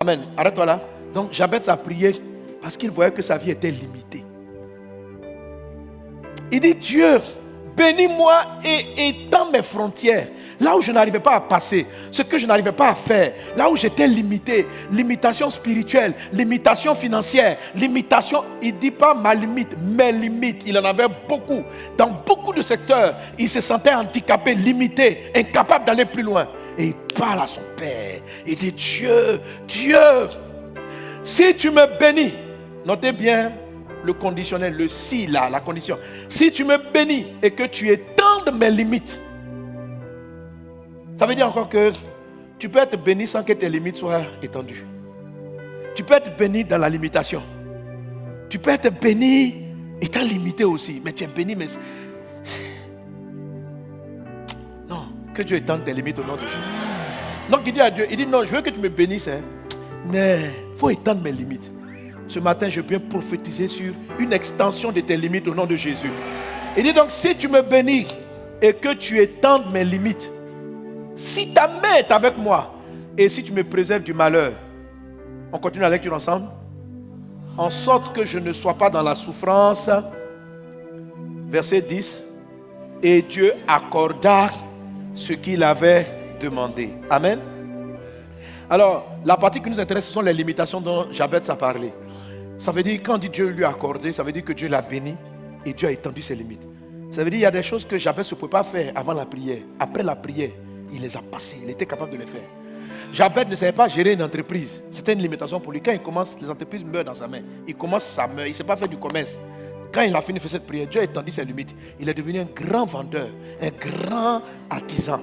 Amen. Arrête-toi là. Donc Jabez a prié parce qu'il voyait que sa vie était limitée. Il dit, Dieu, bénis-moi et étends mes frontières. Là où je n'arrivais pas à passer, ce que je n'arrivais pas à faire, là où j'étais limité, limitation spirituelle, limitation financière, limitation, il ne dit pas ma limite, mes limites. Il en avait beaucoup. Dans beaucoup de secteurs, il se sentait handicapé, limité, incapable d'aller plus loin. Et il parle à son Père. Il dit, Dieu, si tu me bénis, notez bien le conditionnel, le si là, la condition. Si tu me bénis et que tu étendes mes limites, ça veut dire encore que tu peux être béni sans que tes limites soient étendues. Tu peux être béni dans la limitation. Tu peux être béni étant limité aussi, mais tu es béni, mais... Non, que Dieu étende tes limites au nom de Jésus. Donc il dit à Dieu, il dit non, je veux que tu me bénisses, hein, mais il faut étendre mes limites. Ce matin, je viens prophétiser sur une extension de tes limites au nom de Jésus. Il dit donc, si tu me bénis et que tu étendes mes limites, si ta main est avec moi et si tu me préserves du malheur, on continue la lecture ensemble, en sorte que je ne sois pas dans la souffrance. Verset 10. Et Dieu accorda ce qu'il avait demandé. Amen. Alors, la partie qui nous intéresse, ce sont les limitations dont Jabez a parlé. Ça veut dire, quand Dieu lui a accordé, ça veut dire que Dieu l'a béni et Dieu a étendu ses limites. Ça veut dire qu'il y a des choses que Jabez ne pouvait pas faire avant la prière. Après la prière, il les a passées. Il était capable de les faire. Jabez ne savait pas gérer une entreprise. C'était une limitation pour lui. Quand il commence, les entreprises meurent dans sa main. Il commence, ça meurt. Il ne sait pas faire du commerce. Quand il a fini de faire cette prière, Dieu a étendu ses limites. Il est devenu un grand vendeur, un grand artisan.